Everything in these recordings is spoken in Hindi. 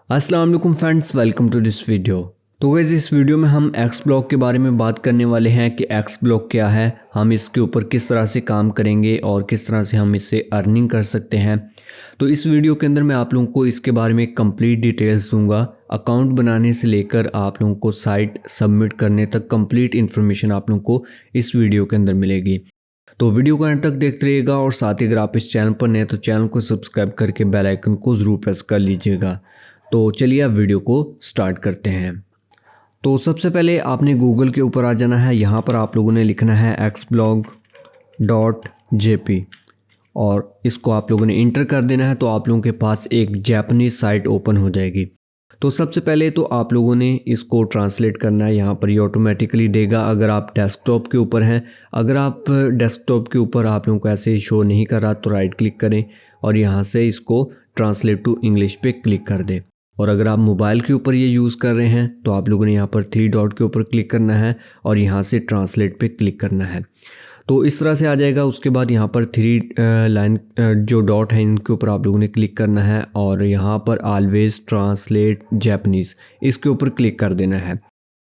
अस्सलाम वालेकुम friends, welcome to this video. तो गाइस इस वीडियो में हम एक्स ब्लॉक के बारे में बात करने वाले हैं कि एक्स ब्लॉक क्या है, हम इसके ऊपर किस तरह से काम करेंगे और किस तरह से हम इससे अर्निंग कर सकते हैं। तो इस वीडियो के अंदर मैं आप लोगों को इसके बारे में कंप्लीट डिटेल्स दूंगा। अकाउंट बनाने से लेकर आप लोगों को साइट सबमिट करने तक कंप्लीट इन्फॉर्मेशन आप लोगों को इस वीडियो के अंदर मिलेगी। तो वीडियो को अंत तक देखते रहिएगा और साथ ही अगर आप इस चैनल पर नए हैं तो चैनल को सब्सक्राइब करके बेल आइकन को ज़रूर प्रेस कर लीजिएगा। तो चलिए अब वीडियो को स्टार्ट करते हैं। तो सबसे पहले आपने गूगल के ऊपर आ जाना है। यहाँ पर आप लोगों ने लिखना है xblog.jp और इसको आप लोगों ने इंटर कर देना है। तो आप लोगों के पास एक जापानीज साइट ओपन हो जाएगी। तो सबसे पहले तो आप लोगों ने इसको ट्रांसलेट करना है। यहाँ पर ये ऑटोमेटिकली देगा अगर आप डेस्कटॉप के ऊपर हैं। अगर आप डेस्कटॉप के ऊपर आप लोगों को ऐसे शो नहीं कर रहा तो राइट क्लिक करें और यहाँ से इसको ट्रांसलेट टू इंग्लिश पे क्लिक कर दें। और अगर आप मोबाइल के ऊपर ये यूज़ कर रहे हैं तो आप लोगों ने यहाँ पर 3 डॉट के ऊपर क्लिक करना है और यहाँ से ट्रांसलेट पे क्लिक करना है। तो इस तरह से आ जाएगा। उसके बाद यहाँ पर 3 लाइन जो डॉट है इनके ऊपर आप लोगों ने क्लिक करना है और यहाँ पर ऑलवेज ट्रांसलेट जापानीज़ इसके ऊपर क्लिक कर देना है।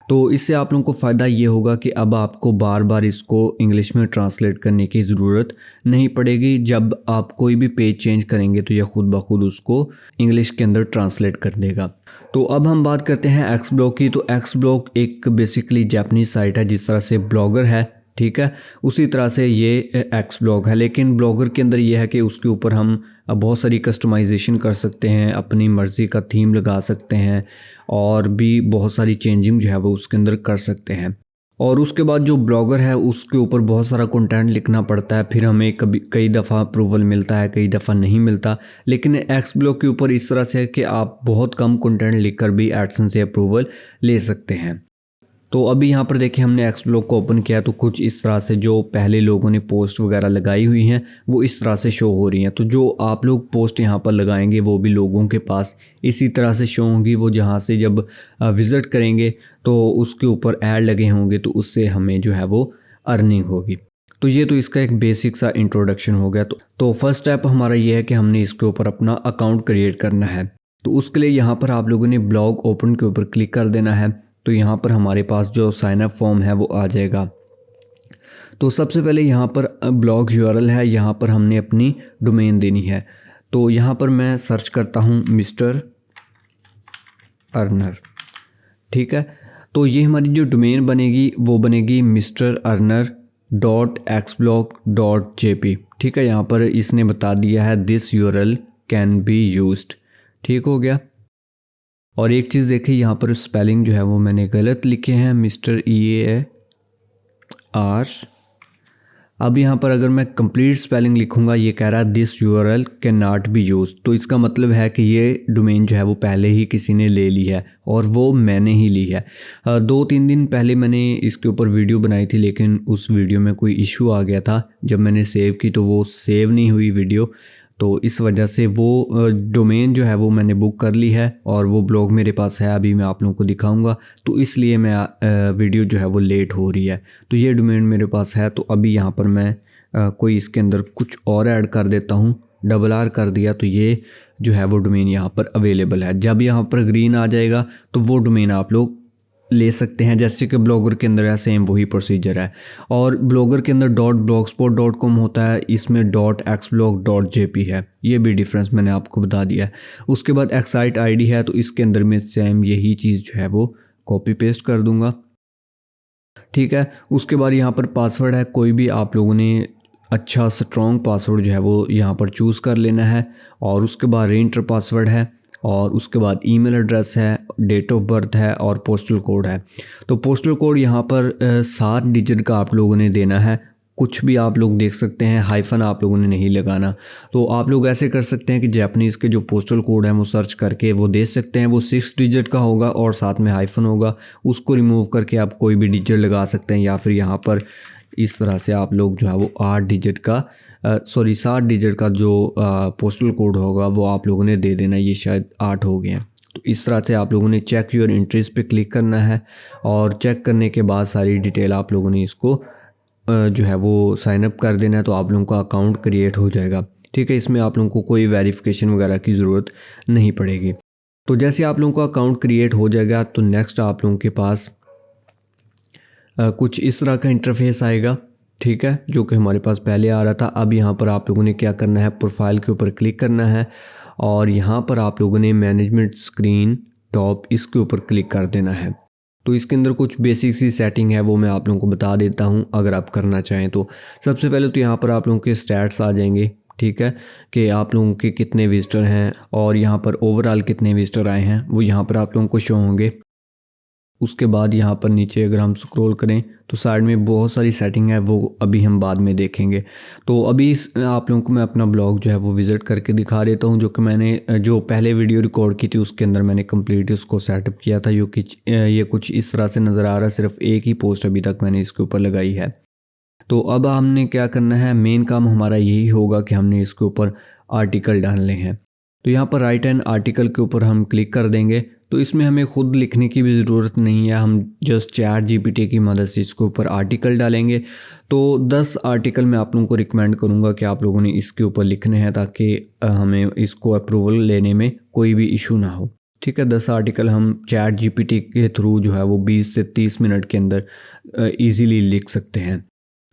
तो इससे आप लोगों को फ़ायदा ये होगा कि अब आपको बार बार इसको इंग्लिश में ट्रांसलेट करने की ज़रूरत नहीं पड़ेगी। जब आप कोई भी पेज चेंज करेंगे तो यह खुद ब खुद उसको इंग्लिश के अंदर ट्रांसलेट कर देगा। तो अब हम बात करते हैं एक्स ब्लॉग की। तो एक्स ब्लॉग एक बेसिकली जापानीज साइट है। जिस तरह से ब्लॉगर है, ठीक है, उसी तरह से ये एक्स ब्लॉग है। लेकिन ब्लॉगर के अंदर ये है कि उसके ऊपर हम बहुत सारी कस्टमाइजेशन कर सकते हैं, अपनी मर्ज़ी का थीम लगा सकते हैं और भी बहुत सारी चेंजिंग जो है वो उसके अंदर कर सकते हैं। और उसके बाद जो ब्लॉगर है उसके ऊपर बहुत सारा कंटेंट लिखना पड़ता है। फिर हमें कई दफ़ा अप्रूवल मिलता है, कई दफ़ा नहीं मिलता। लेकिन एक्स ब्लॉग के ऊपर इस तरह से है कि आप बहुत कम कंटेंट लिखकर भी एडसेंस से अप्रूवल ले सकते हैं। तो अभी यहाँ पर देखिए हमने एक्स ब्लॉग को ओपन किया तो कुछ इस तरह से जो पहले लोगों ने पोस्ट वगैरह लगाई हुई हैं वो इस तरह से शो हो रही हैं। तो जो आप लोग पोस्ट यहाँ पर लगाएंगे वो भी लोगों के पास इसी तरह से शो होंगी। वो जहाँ से जब विज़िट करेंगे तो उसके ऊपर ऐड लगे होंगे तो उससे हमें जो है वो अर्निंग होगी। तो ये तो इसका एक बेसिक सा इंट्रोडक्शन हो गया। तो फर्स्ट स्टेप हमारा ये है कि हमने इसके ऊपर अपना अकाउंट क्रिएट करना है। तो उसके लिए यहाँ पर आप लोगों ने ब्लॉग ओपन के ऊपर क्लिक कर देना है। तो यहाँ पर हमारे पास जो साइन अप फॉर्म है वो आ जाएगा। तो सबसे पहले यहाँ पर ब्लॉग यूआरएल है, यहाँ पर हमने अपनी डोमेन देनी है। तो यहाँ पर मैं सर्च करता हूँ मिस्टर अर्नर, ठीक है। तो ये हमारी जो डोमेन बनेगी वो बनेगी mrarner.xblog.jp, ठीक है। यहाँ पर इसने बता दिया है this URL can be used, ठीक हो गया। और एक चीज़ देखिए यहाँ पर स्पेलिंग जो है वो मैंने गलत लिखे हैं, मिस्टर EAR। अब यहाँ पर अगर मैं कंप्लीट स्पेलिंग लिखूँगा ये कह रहा है this URL can not be use. तो इसका मतलब है कि ये डोमेन जो है वो पहले ही किसी ने ले ली है और वो मैंने ही ली है। 2-3 दिन पहले मैंने इसके ऊपर वीडियो बनाई थी लेकिन उस वीडियो में कोई इशू आ गया था। जब मैंने सेव की तो वो सेव नहीं हुई वीडियो। तो इस वजह से वो डोमेन जो है वो मैंने बुक कर ली है और वो ब्लॉग मेरे पास है, अभी मैं आप लोगों को दिखाऊंगा। तो इसलिए मैं वीडियो जो है वो लेट हो रही है। तो ये डोमेन मेरे पास है। तो अभी यहाँ पर मैं कोई इसके अंदर कुछ और ऐड कर देता हूँ, RR कर दिया। तो ये जो है वो डोमेन यहाँ पर अवेलेबल है। जब यहाँ पर ग्रीन आ जाएगा तो वो डोमेन आप लोग ले सकते हैं। जैसे कि ब्लॉगर के अंदर है सेम वही प्रोसीजर है। और ब्लॉगर के अंदर .blogspot.com होता है, इसमें .xblog.jp है। ये भी डिफरेंस मैंने आपको बता दिया है। उसके बाद एक्साइट आईडी है तो इसके अंदर मैं सेम यही चीज़ जो है वो कॉपी पेस्ट कर दूंगा, ठीक है। उसके बाद यहाँ पर पासवर्ड है, कोई भी आप लोगों ने अच्छा स्ट्रॉन्ग पासवर्ड जो है वो यहाँ पर चूज़ कर लेना है। और उसके बाद रीएंटर पासवर्ड है और उसके बाद ईमेल एड्रेस है, डेट ऑफ बर्थ है और पोस्टल कोड है। तो पोस्टल कोड यहाँ पर 7 डिजिट का आप लोगों ने देना है। कुछ भी आप लोग देख सकते हैं, हाइफन आप लोगों ने नहीं लगाना। तो आप लोग ऐसे कर सकते हैं कि जापानीज़ के जो पोस्टल कोड हैं वो सर्च करके वो दे सकते हैं। वो 6 डिजिट का होगा और साथ में हाइफन होगा, उसको रिमूव करके आप कोई भी डिजिट लगा सकते हैं। या फिर यहाँ पर इस तरह से आप लोग जो है वो 7 डिजिट का जो पोस्टल कोड होगा वो आप लोगों ने दे देना। ये शायद 8 हो गए हैं। तो इस तरह से आप लोगों ने चेक योर एंट्रीज पे क्लिक करना है और चेक करने के बाद सारी डिटेल आप लोगों ने इसको जो है वो साइन अप कर देना है। तो आप लोगों का अकाउंट क्रिएट हो जाएगा, ठीक है। इसमें आप लोगों को कोई वेरिफिकेशन वगैरह की ज़रूरत नहीं पड़ेगी। तो जैसे आप लोगों का अकाउंट क्रिएट हो जाएगा तो नेक्स्ट आप लोगों के पास कुछ इस तरह का इंटरफेस आएगा, ठीक है, जो कि हमारे पास पहले आ रहा था। अब यहाँ पर आप लोगों ने क्या करना है, प्रोफाइल के ऊपर क्लिक करना है और यहाँ पर आप लोगों ने मैनेजमेंट स्क्रीन टॉप इसके ऊपर क्लिक कर देना है। तो इसके अंदर कुछ बेसिक सी सेटिंग है वो मैं आप लोगों को बता देता हूँ अगर आप करना चाहें तो। सबसे पहले तो यहाँ पर आप लोगों के स्टैट्स आ जाएंगे, ठीक है, कि आप लोगों के कितने विजिटर हैं और यहाँ पर ओवरऑल कितने विजिटर आए हैं वो यहाँ पर आप लोगों को शो होंगे। उसके बाद यहाँ पर नीचे अगर हम स्क्रॉल करें तो साइड में बहुत सारी सेटिंग है, वो अभी हम बाद में देखेंगे। तो अभी आप लोगों को मैं अपना ब्लॉग जो है वो विज़िट करके दिखा देता हूँ, जो कि मैंने जो पहले वीडियो रिकॉर्ड की थी उसके अंदर मैंने कंप्लीट उसको सेटअप किया था। ये कुछ इस तरह से नज़र आ रहा है, सिर्फ एक ही पोस्ट अभी तक मैंने इसके ऊपर लगाई है। तो अब हमने क्या करना है, मेन काम हमारा यही होगा कि हमने इसके ऊपर आर्टिकल डालने हैं। तो यहाँ पर राइट हैंड आर्टिकल के ऊपर हम क्लिक कर देंगे। तो इसमें हमें खुद लिखने की भी ज़रूरत नहीं है, हम जस्ट चैट जीपीटी की मदद से इसके ऊपर आर्टिकल डालेंगे। तो 10 आर्टिकल मैं आप लोगों को रिकमेंड करूँगा कि आप लोगों ने इसके ऊपर लिखने हैं ताकि हमें इसको अप्रूवल लेने में कोई भी इशू ना हो, ठीक है। 10 आर्टिकल हम चैट जीपीटी के थ्रू जो है वो 20 से 30 मिनट के अंदर ईज़िली लिख सकते हैं।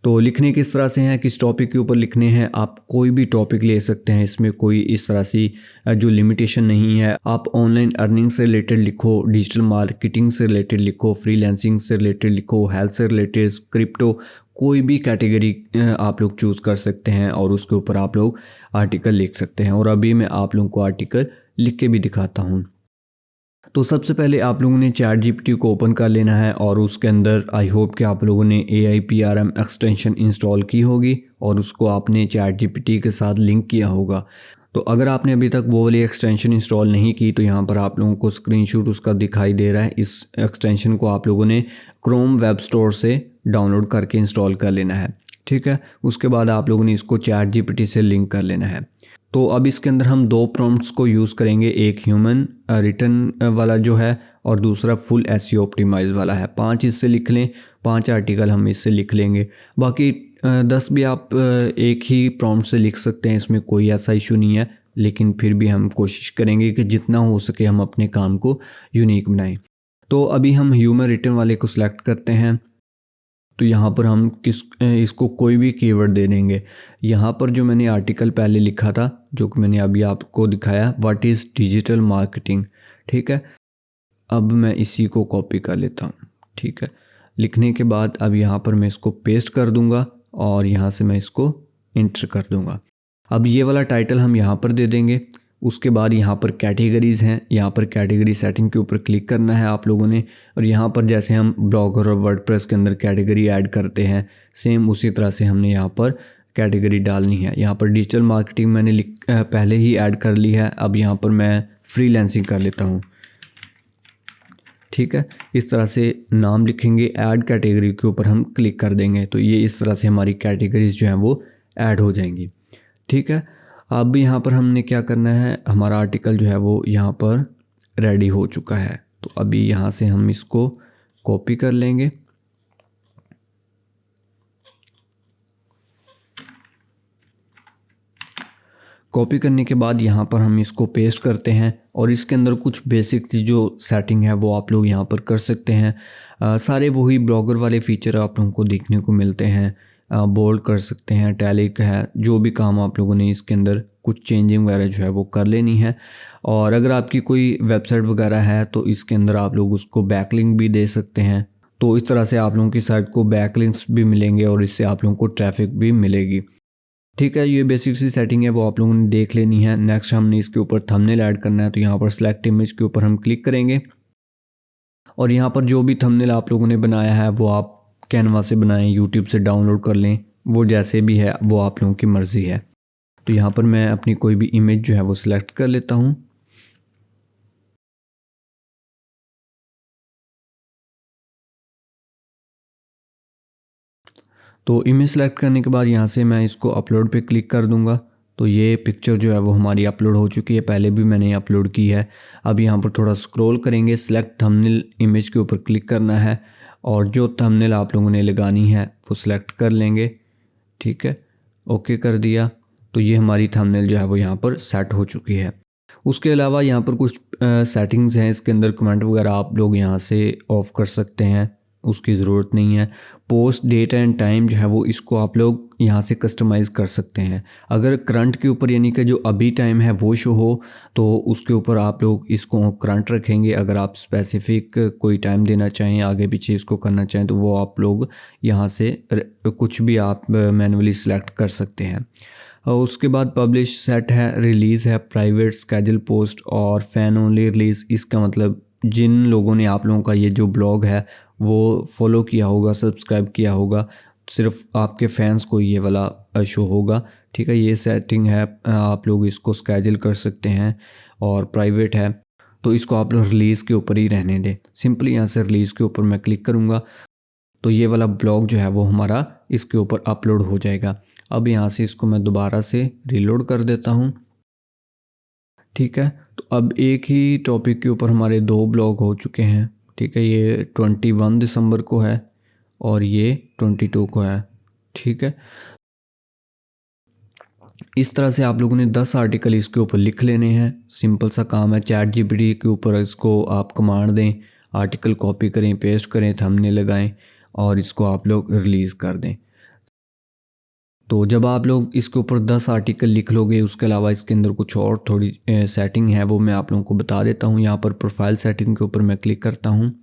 तो लिखने किस तरह से हैं, किस टॉपिक के ऊपर लिखने हैं, आप कोई भी टॉपिक ले सकते हैं, इसमें कोई इस तरह से जो लिमिटेशन नहीं है। आप ऑनलाइन अर्निंग से रिलेटेड लिखो, डिजिटल मार्केटिंग से रिलेटेड लिखो, फ्रीलांसिंग से रिलेटेड लिखो, हेल्थ से रिलेटेड, क्रिप्टो, कोई भी कैटेगरी आप लोग चूज़ कर सकते हैं और उसके ऊपर आप लोग आर्टिकल लिख सकते हैं। और अभी मैं आप लोगों को आर्टिकल लिख के भी दिखाता हूँ। तो सबसे पहले आप लोगों ने चैट जीपीटी को ओपन कर लेना है और उसके अंदर आई होप कि आप लोगों ने AIPRM एक्सटेंशन इंस्टॉल की होगी और उसको आपने चैट जीपीटी के साथ लिंक किया होगा। तो अगर आपने अभी तक वो वाली एक्सटेंशन इंस्टॉल नहीं की तो यहाँ पर आप लोगों को स्क्रीनशॉट उसका दिखाई दे रहा है। इस एक्सटेंशन को आप लोगों ने क्रोम वेब स्टोर से डाउनलोड करके इंस्टॉल कर लेना है, ठीक है। उसके बाद आप लोगों ने इसको चैट जीपीटी से लिंक कर लेना है। तो अब इसके अंदर हम 2 प्रॉम्प्ट्स को यूज़ करेंगे, एक ह्यूमन रिटर्न वाला जो है और दूसरा फुल SEO ऑप्टिमाइज वाला है। 5 इससे लिख लें, 5 आर्टिकल हम इससे लिख लेंगे। बाकी 10 भी आप एक ही प्रॉम्प्ट से लिख सकते हैं, इसमें कोई ऐसा इशू नहीं है, लेकिन फिर भी हम कोशिश करेंगे कि जितना हो सके हम अपने काम को यूनिक बनाएं। तो अभी हम ह्यूमन रिटर्न वाले को सिलेक्ट करते हैं। तो यहाँ पर हम इसको कोई भी कीवर्ड दे देंगे। यहाँ पर जो मैंने आर्टिकल पहले लिखा था, जो कि मैंने अभी आपको दिखाया, व्हाट इज़ डिजिटल मार्केटिंग, ठीक है। अब मैं इसी को कॉपी कर लेता हूँ, ठीक है। लिखने के बाद अब यहाँ पर मैं इसको पेस्ट कर दूँगा और यहाँ से मैं इसको इंटर कर दूँगा। अब ये वाला टाइटल हम यहाँ पर दे देंगे। उसके बाद यहाँ पर कैटेगरीज़ हैं, यहाँ पर कैटेगरी सेटिंग के ऊपर क्लिक करना है आप लोगों ने। और यहाँ पर जैसे हम ब्लॉगर और वर्डप्रेस के अंदर कैटेगरी ऐड करते हैं, सेम उसी तरह से हमने यहाँ पर कैटेगरी डालनी है। यहाँ पर डिजिटल मार्केटिंग मैंने पहले ही ऐड कर ली है। अब यहाँ पर मैं फ्रीलांसिंग कर लेता हूँ, ठीक है। इस तरह से नाम लिखेंगे, ऐड कैटेगरी के ऊपर हम क्लिक कर देंगे तो ये इस तरह से हमारी कैटेगरीज जो हैं वो ऐड हो जाएंगी, ठीक है। अब यहाँ पर हमने क्या करना है, हमारा आर्टिकल जो है वो यहाँ पर रेडी हो चुका है। तो अभी यहाँ से हम इसको कॉपी कर लेंगे। कॉपी करने के बाद यहाँ पर हम इसको पेस्ट करते हैं और इसके अंदर कुछ बेसिक सी जो सेटिंग है वो आप लोग यहाँ पर कर सकते हैं। सारे वही ब्लॉगर वाले फीचर आप लोगों को देखने को मिलते हैं। बोल्ड कर सकते हैं, टैलिक है, जो भी काम आप लोगों ने इसके अंदर कुछ चेंजिंग वगैरह जो है वो कर लेनी है। और अगर आपकी कोई वेबसाइट वगैरह है तो इसके अंदर आप लोग उसको बैकलिंक भी दे सकते हैं। तो इस तरह से आप लोगों की साइट को बैकलिंक्स भी मिलेंगे और इससे आप लोगों को ट्रैफिक भी मिलेगी, ठीक है। ये बेसिक सी सेटिंग है वो आप लोगों ने देख लेनी है। नेक्स्ट हमने इसके ऊपर थंबनेल ऐड करना है। तो यहाँ पर सेलेक्ट इमेज के ऊपर हम क्लिक करेंगे और यहाँ पर जो भी थंबनेल आप लोगों ने बनाया है वो आप कैनवा से बनाएं, यूट्यूब से डाउनलोड कर लें, वो जैसे भी है वो आप लोगों की मर्ज़ी है। तो यहाँ पर मैं अपनी कोई भी इमेज जो है वो सिलेक्ट कर लेता हूँ। तो इमेज सेलेक्ट करने के बाद यहाँ से मैं इसको अपलोड पे क्लिक कर दूँगा। तो ये पिक्चर जो है वो हमारी अपलोड हो चुकी है, पहले भी मैंने अपलोड की है। अब यहाँ पर थोड़ा स्क्रॉल करेंगे, सिलेक्ट थंबनेल इमेज के ऊपर क्लिक करना है और जो थंबनेल आप लोगों ने लगानी है वो सिलेक्ट कर लेंगे, ठीक है। ओके कर दिया। तो ये हमारी थंबनेल जो है वो यहाँ पर सेट हो चुकी है। उसके अलावा यहाँ पर कुछ सेटिंग्स हैं, इसके अंदर कमेंट वगैरह आप लोग यहाँ से ऑफ़ कर सकते हैं, उसकी ज़रूरत नहीं है। पोस्ट डेट एंड टाइम जो है वो इसको आप लोग यहाँ से कस्टमाइज़ कर सकते हैं। अगर करंट के ऊपर यानी कि जो अभी टाइम है वो शो हो तो उसके ऊपर आप लोग इसको करंट रखेंगे। अगर आप स्पेसिफिक कोई टाइम देना चाहें, आगे पीछे इसको करना चाहें, तो वो आप लोग यहाँ से कुछ भी आप मैनुअली सिलेक्ट कर सकते हैं। और उसके बाद पब्लिश सेट है, रिलीज़ है, प्राइवेट, स्केड्यूल पोस्ट और फ़ैन ओनली रिलीज़। इसका मतलब जिन लोगों ने आप लोगों का ये जो ब्लॉग है वो फॉलो किया होगा, सब्सक्राइब किया होगा, सिर्फ आपके फैंस को ये वाला शो होगा। ठीक है, ये सेटिंग है, आप लोग इसको स्केड्यूल कर सकते हैं। और प्राइवेट है तो इसको आप लोग रिलीज़ के ऊपर ही रहने दें। सिंपली यहाँ से रिलीज़ के ऊपर मैं क्लिक करूँगा तो ये वाला ब्लॉग जो है वो हमारा इसके ऊपर अपलोड हो जाएगा। अब यहाँ से इसको मैं दोबारा से रीलोड कर देता हूँ। ठीक है, तो अब एक ही टॉपिक के ऊपर हमारे 2 ब्लॉग हो चुके हैं। ठीक है, ये 21 दिसंबर को है और ये 22 को है। ठीक है, इस तरह से आप लोगों ने 10 आर्टिकल इसके ऊपर लिख लेने हैं। सिंपल सा काम है। चैट जीपीटी के ऊपर इसको आप कमांड दें, आर्टिकल कॉपी करें, पेस्ट करें, थंबनेल लगाएं और इसको आप लोग रिलीज़ कर दें। तो जब आप लोग इसके ऊपर 10 आर्टिकल लिख लोगे, उसके अलावा इसके अंदर कुछ और थोड़ी सेटिंग है वो मैं आप लोगों को बता देता हूँ। यहाँ पर प्रोफाइल सेटिंग के ऊपर मैं क्लिक करता हूँ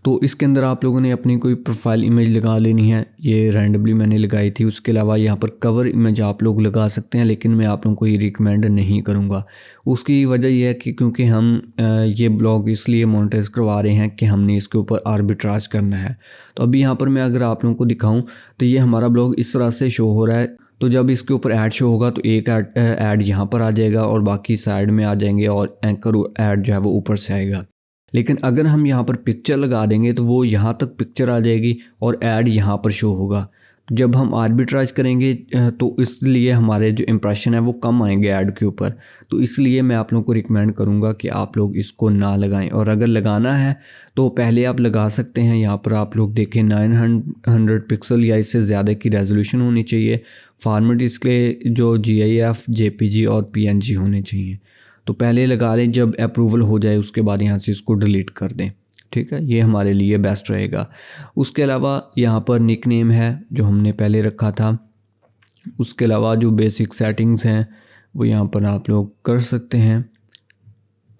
तो इसके अंदर आप लोगों ने अपनी कोई प्रोफाइल इमेज लगा लेनी है। ये रैंडमली मैंने लगाई थी। उसके अलावा यहाँ पर कवर इमेज आप लोग लगा सकते हैं, लेकिन मैं आप लोगों को ये रिकमेंड नहीं करूँगा। उसकी वजह यह है कि क्योंकि हम ये ब्लॉग इसलिए मोनेटाइज करवा रहे हैं कि हमने इसके ऊपर आर्बिट्राज करना है। तो अभी यहाँ पर मैं अगर आप लोगों को दिखाऊँ तो ये हमारा ब्लॉग इस तरह से शो हो रहा है। तो जब इसके ऊपर ऐड शो होगा तो एक ऐड यहाँ पर आ जाएगा और बाकी साइड में आ जाएंगे और एंकर ऐड जो है वो ऊपर से आएगा। लेकिन अगर हम यहाँ पर पिक्चर लगा देंगे तो वो यहाँ तक पिक्चर आ जाएगी और ऐड यहाँ पर शो होगा। जब हम आर्बिट्राज करेंगे तो इसलिए हमारे जो इम्प्रेशन है वो कम आएंगे ऐड के ऊपर। तो इसलिए मैं आप लोगों को रिकमेंड करूँगा कि आप लोग इसको ना लगाएं, और अगर लगाना है तो पहले आप लगा सकते हैं। यहाँ पर आप लोग देखें 900 पिक्सल या इससे ज़्यादा की रेजोल्यूशन होनी चाहिए। फॉर्मेट इसके जो GIF, JPG और PNG होने चाहिए। तो पहले लगा लें, जब अप्रूवल हो जाए उसके बाद यहाँ से इसको डिलीट कर दें। ठीक है, ये हमारे लिए बेस्ट रहेगा। उसके अलावा यहाँ पर निक नेम है जो हमने पहले रखा था। उसके अलावा जो बेसिक सेटिंग्स हैं वो यहाँ पर आप लोग कर सकते हैं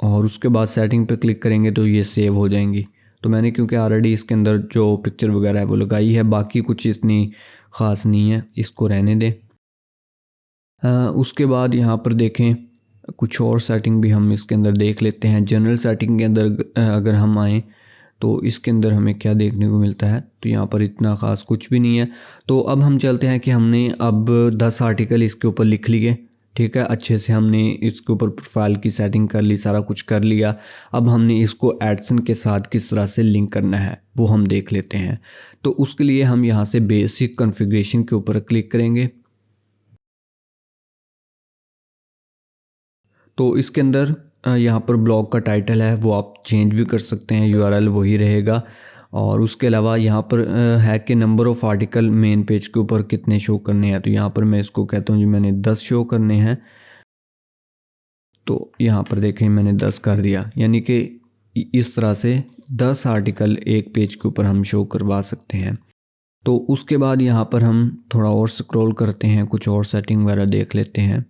और उसके बाद सेटिंग पे क्लिक करेंगे तो ये सेव हो जाएंगी। तो मैंने क्योंकि ऑलरेडी इसके अंदर जो पिक्चर वगैरह है वो लगाई है, बाकी कुछ इतनी ख़ास नहीं है, इसको रहने दें। उसके बाद यहाँ पर देखें कुछ और सेटिंग भी हम इसके अंदर देख लेते हैं। जनरल सेटिंग के अंदर अगर हम आएँ तो इसके अंदर हमें क्या देखने को मिलता है, तो यहाँ पर इतना ख़ास कुछ भी नहीं है। तो अब हम चलते हैं कि हमने अब 10 आर्टिकल इसके ऊपर लिख लिए। ठीक है, अच्छे से हमने इसके ऊपर प्रोफाइल की सेटिंग कर ली, सारा कुछ कर लिया। अब हमने इसको एडसन के साथ किस तरह से लिंक करना है वो हम देख लेते हैं। तो उसके लिए हम यहाँ से बेसिक कॉन्फ़िगरेशन के ऊपर क्लिक करेंगे। तो इसके अंदर यहाँ पर ब्लॉग का टाइटल है वो आप चेंज भी कर सकते हैं, URL वही रहेगा। और उसके अलावा यहाँ पर है कि number of article main page के ऊपर कितने शो करने हैं। तो यहाँ पर मैं इसको कहता हूँ जी मैंने 10 शो करने हैं। तो यहाँ पर देखें मैंने 10 कर दिया, यानी कि इस तरह से 10 आर्टिकल एक पेज के ऊपर हम शो करवा सकते हैं। तो उसके बाद यहाँ पर हम थोड़ा और स्क्रॉल करते हैं, कुछ और सेटिंग वगैरह देख लेते हैं।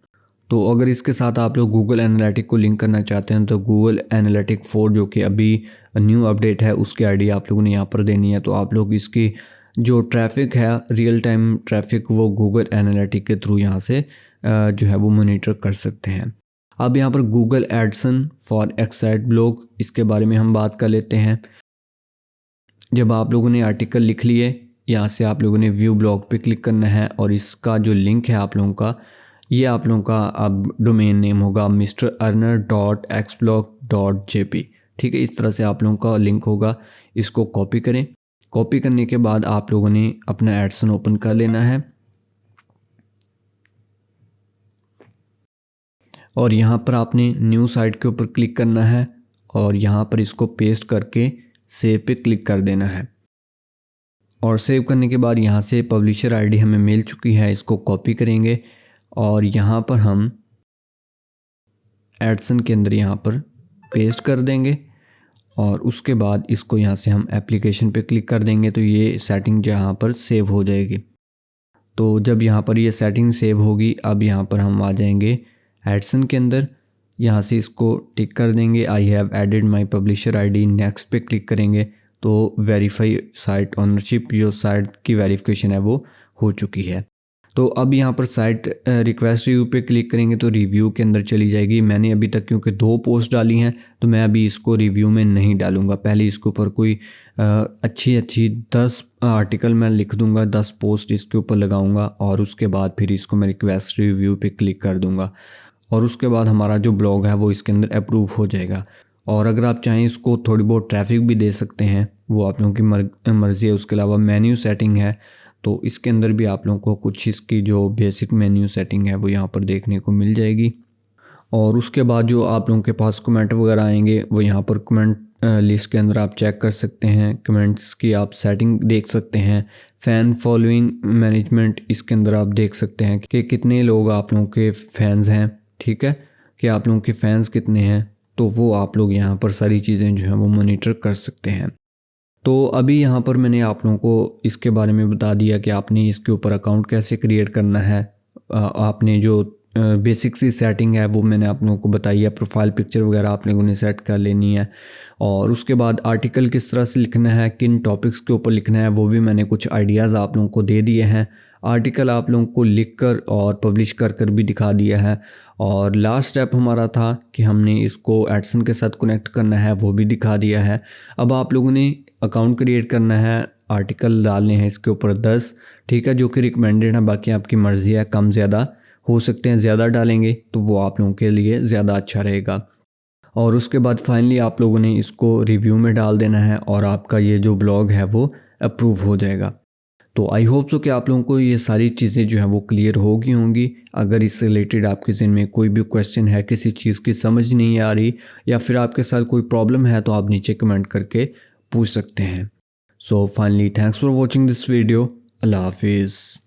तो अगर इसके साथ आप लोग गूगल एनालिटिक को लिंक करना चाहते हैं तो गूगल एनालिटिक 4 जो कि अभी न्यू अपडेट है उसकी आईडी आप लोगों ने यहाँ पर देनी है। तो आप लोग इसकी जो ट्रैफिक है, रियल टाइम ट्रैफिक, वो गूगल एनालिटिक के थ्रू यहाँ से जो है वो मॉनिटर कर सकते हैं। अब यहाँ पर Google Edson for excite blog, इसके बारे में हम बात कर लेते हैं। जब आप लोगों ने आर्टिकल लिख लिए, यहाँ से आप लोगों ने व्यू ब्लॉग पे क्लिक करना है और इसका जो लिंक है आप लोगों का, ये आप लोगों का अब डोमेन नेम होगा mrearner.xblog.jp। ठीक है, इस तरह से आप लोगों का लिंक होगा। इसको कॉपी करें। कॉपी करने के बाद आप लोगों ने अपना एडसन ओपन कर लेना है और यहाँ पर आपने न्यू साइट के ऊपर क्लिक करना है और यहाँ पर इसको पेस्ट करके सेव पे क्लिक कर देना है। और सेव करने के बाद यहाँ से पब्लिशर आईडी हमें मिल चुकी है, इसको कॉपी करेंगे और यहाँ पर हम एडसन के अंदर यहाँ पर पेस्ट कर देंगे और उसके बाद इसको यहाँ से हम एप्लीकेशन पे क्लिक कर देंगे तो ये सेटिंग यहाँ पर सेव हो जाएगी। तो जब यहाँ पर ये सेटिंग सेव होगी, अब यहाँ पर हम आ जाएंगे एडसन के अंदर, यहाँ से इसको टिक कर देंगे I have added my publisher ID. Next पे क्लिक करेंगे तो वेरीफाई साइट ओनरशिप, जो साइट की वेरिफिकेशन है वो हो चुकी है। तो अब यहाँ पर साइट रिक्वेस्ट रिव्यू पे क्लिक करेंगे तो रिव्यू के अंदर चली जाएगी। मैंने अभी तक क्योंकि 2 पोस्ट डाली हैं तो मैं अभी इसको रिव्यू में नहीं डालूंगा। पहले इसके ऊपर कोई अच्छी 10 आर्टिकल मैं लिख दूंगा, 10 पोस्ट इसके ऊपर लगाऊंगा और उसके बाद फिर इसको मैं रिक्वेस्ट रिव्यू पे क्लिक कर दूंगा और उसके बाद हमारा जो ब्लॉग है वो इसके अंदर अप्रूव हो जाएगा। और अगर आप चाहें इसको थोड़ी बहुत ट्रैफिक भी दे सकते हैं, वो आप लोगों की मर्ज़ी है। उसके अलावा मेन्यू सेटिंग है तो इसके अंदर भी आप लोगों को कुछ इसकी जो बेसिक मेन्यू सेटिंग है वो यहाँ पर देखने को मिल जाएगी। और उसके बाद जो आप लोगों के पास कमेंट वगैरह आएंगे वो यहाँ पर कमेंट लिस्ट के अंदर आप चेक कर सकते हैं। कमेंट्स की आप सेटिंग देख सकते हैं। फ़ैन फॉलोइंग मैनेजमेंट, इसके अंदर आप देख सकते हैं कि कितने लोग आप लोगों के फैंस हैं, ठीक है, कि आप लोगों के फैंस कितने हैं। तो वो आप लोग यहाँ पर सारी चीज़ें जो हैं वो मॉनिटर कर सकते हैं। तो अभी यहाँ पर मैंने आप लोगों को इसके बारे में बता दिया कि आपने इसके ऊपर अकाउंट कैसे क्रिएट करना है। आपने जो बेसिक सी सेटिंग है वो मैंने आप लोगों को बताई है। प्रोफाइल पिक्चर वगैरह आप लोगों ने सेट कर लेनी है और उसके बाद आर्टिकल किस तरह से लिखना है, किन टॉपिक्स के ऊपर लिखना है, वो भी मैंने कुछ आइडियाज़ आप लोगों को दे दिए हैं। आर्टिकल आप लोगों को लिखकर और पब्लिश कर भी दिखा दिया है। और लास्ट स्टेप हमारा था कि हमने इसको एडसन के साथ कनेक्ट करना है, वो भी दिखा दिया है। अब आप लोगों ने अकाउंट क्रिएट करना है, आर्टिकल डालने हैं इसके ऊपर 10, ठीक है, जो कि रिकमेंडेड है। बाकी आपकी मर्ज़ी है, कम ज़्यादा हो सकते हैं। ज़्यादा डालेंगे तो वो आप लोगों के लिए ज़्यादा अच्छा रहेगा। और उसके बाद फाइनली आप लोगों ने इसको रिव्यू में डाल देना है और आपका ये जो ब्लॉग है वो अप्रूव हो जाएगा। तो आई होप सो कि आप लोगों को ये सारी चीज़ें जो हैं वो क्लियर होंगी। अगर इससे रिलेटेड आपके ज़हन में कोई भी क्वेश्चन है, किसी चीज़ की समझ नहीं आ रही या फिर आपके साथ कोई प्रॉब्लम है तो आप नीचे कमेंट करके पूछ सकते हैं। So finally thanks for watching this video. अल्लाह हाफिज़।